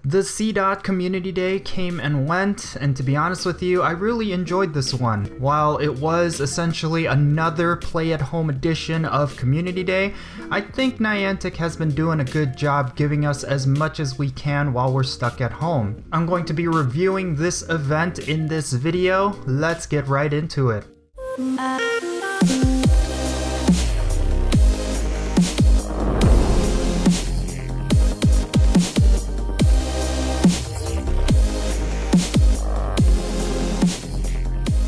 The Seedot Community Day came and went, and to be honest with you, I really enjoyed this one. While it was essentially another play-at-home edition of Community Day, I think Niantic has been doing a good job giving us as much as we can while we're stuck at home. I'm going to be reviewing this event in this video. Let's get right into it.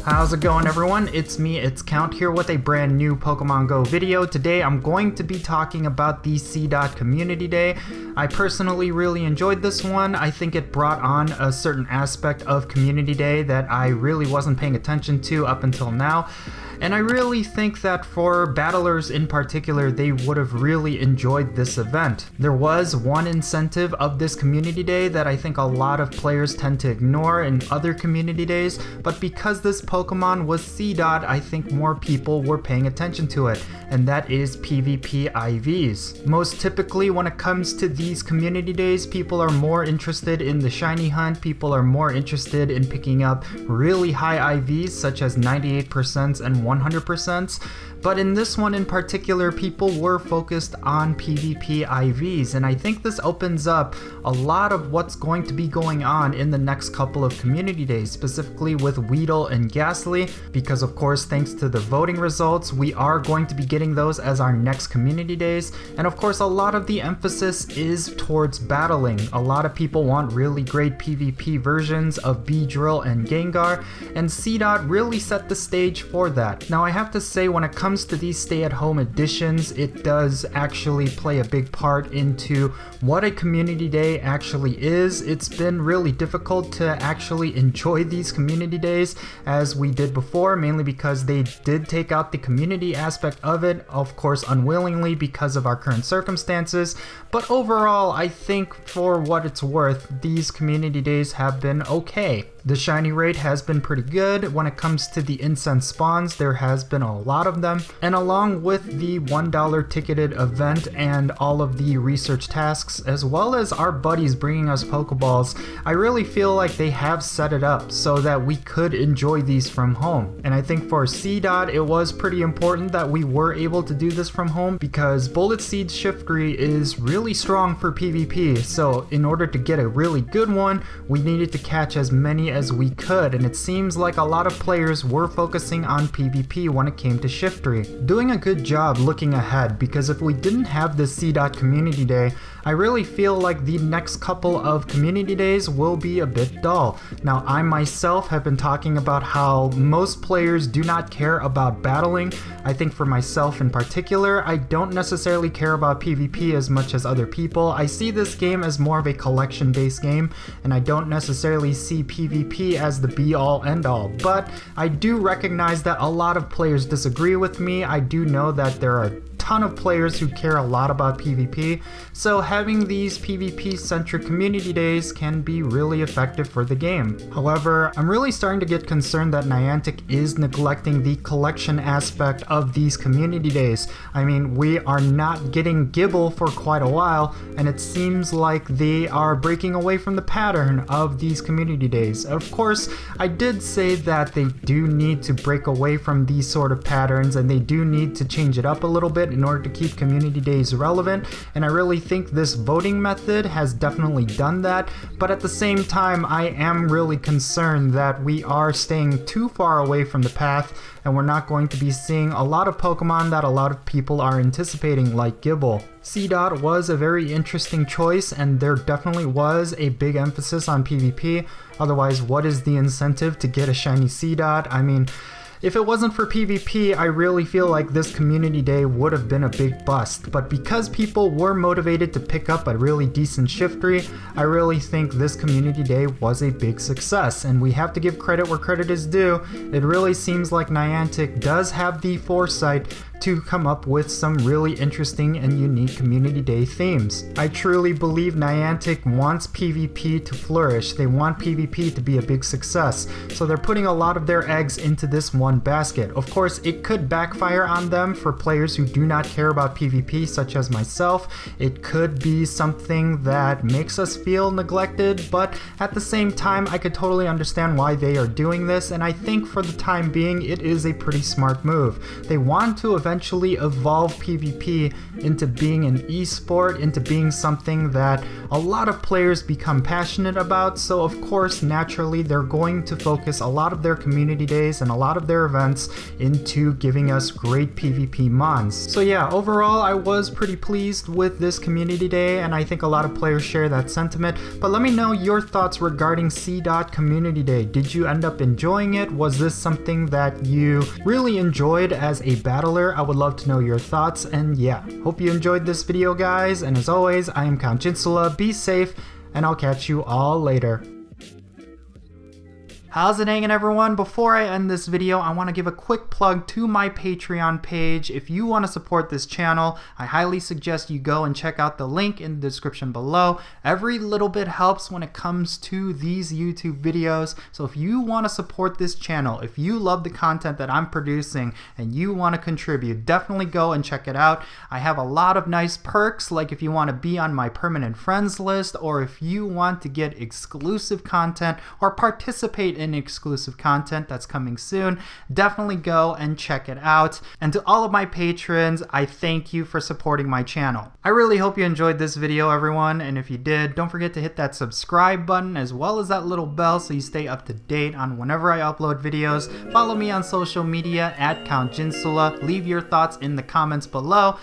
How's it going, everyone? It's me, it's Count, here with a brand new Pokemon Go video. Today I'm going to be talking about the Seedot Community Day. I personally really enjoyed this one. I think it brought on a certain aspect of Community Day that I really wasn't paying attention to up until now. And I really think that for battlers in particular, they would have really enjoyed this event. There was one incentive of this Community Day that I think a lot of players tend to ignore in other Community Days, but because this Pokemon was Seedot, I think more people were paying attention to it, and that is PvP IVs. Most typically when it comes to these Community Days, people are more interested in the shiny hunt, people are more interested in picking up really high IVs such as 98% and 100%, but in this one in particular, people were focused on PvP IVs, and I think this opens up a lot of what's going to be going on in the next couple of Community Days, specifically with Weedle and Ghastly, because of course, thanks to the voting results, we are going to be getting those as our next Community Days, and of course, a lot of the emphasis is towards battling. A lot of people want really great PvP versions of Beedrill and Gengar, and Seedot really set the stage for that. Now, I have to say, when it comes to these stay-at-home editions, it does actually play a big part into what a Community Day actually is. It's been really difficult to actually enjoy these Community Days as we did before, mainly because they did take out the community aspect of it, of course unwillingly because of our current circumstances, but overall I think for what it's worth, these Community Days have been okay. The shiny rate has been pretty good. When it comes to the incense spawns, there has been a lot of them, and along with the $1 ticketed event and all of the research tasks, as well as our buddies bringing us Pokeballs, I really feel like they have set it up so that we could enjoy these from home. And I think for Seedot, it was pretty important that we were able to do this from home because Bullet Seed's Shiftry is really strong for PvP, so in order to get a really good one, we needed to catch as many as we could, and it seems like a lot of players were focusing on PvP when it came to Shiftry. Doing a good job looking ahead, because if we didn't have the Seedot Community Day, I really feel like the next couple of Community Days will be a bit dull. Now, I myself have been talking about how most players do not care about battling. I think for myself in particular, I don't necessarily care about PvP as much as other people. I see this game as more of a collection-based game, and I don't necessarily see PvP as the be-all end-all, but I do recognize that a lot of players disagree with me. I do know that there are ton of players who care a lot about PvP, so having these PvP centric Community Days can be really effective for the game. However, I'm really starting to get concerned that Niantic is neglecting the collection aspect of these Community Days. I mean, we are not getting Gibble for quite a while, and it seems like they are breaking away from the pattern of these Community Days. Of course, I did say that they do need to break away from these sort of patterns, and they do need to change it up a little bit in order to keep Community Days relevant, and I really think this voting method has definitely done that, but at the same time I am really concerned that we are staying too far away from the path and we're not going to be seeing a lot of Pokemon that a lot of people are anticipating, like Gibble. Seedot was a very interesting choice, and there definitely was a big emphasis on PvP, otherwise what is the incentive to get a shiny Seedot? I mean, if it wasn't for PvP, I really feel like this Community Day would have been a big bust, but because people were motivated to pick up a really decent Shiftry, I really think this Community Day was a big success, and we have to give credit where credit is due. It really seems like Niantic does have the foresight to come up with some really interesting and unique community day themes. I truly believe Niantic wants PvP to flourish. They want PvP to be a big success, so they're putting a lot of their eggs into this one basket. Of course, it could backfire on them for players who do not care about PvP, such as myself. It could be something that makes us feel neglected, but at the same time, I could totally understand why they are doing this, and I think for the time being, it is a pretty smart move. They want to eventually evolve PvP into being an esport, into being something that a lot of players become passionate about, so of course, naturally, they're going to focus a lot of their community days and a lot of their events into giving us great PvP mons. So yeah, overall, I was pretty pleased with this community day, and I think a lot of players share that sentiment, but let me know your thoughts regarding Seedot Community Day. Did you end up enjoying it? Was this something that you really enjoyed as a battler? I would love to know your thoughts, and yeah, hope you enjoyed this video, guys, and as always, I am Count Jinsula. Be safe, and I'll catch you all later. How's it hanging, everyone? Before I end this video, I want to give a quick plug to my Patreon page. If you want to support this channel, I highly suggest you go and check out the link in the description below. Every little bit helps when it comes to these YouTube videos. So if you want to support this channel, if you love the content that I'm producing and you want to contribute, definitely go and check it out. I have a lot of nice perks, like if you want to be on my permanent friends list, or if you want to get exclusive content or participate in exclusive content that's coming soon, definitely go and check it out. And to all of my patrons, I thank you for supporting my channel. I really hope you enjoyed this video, everyone, and if you did, don't forget to hit that subscribe button as well as that little bell so you stay up to date on whenever I upload videos. Follow me on social media at Count Jinsula. Leave your thoughts in the comments below,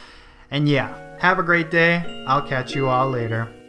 and yeah, have a great day. I'll catch you all later.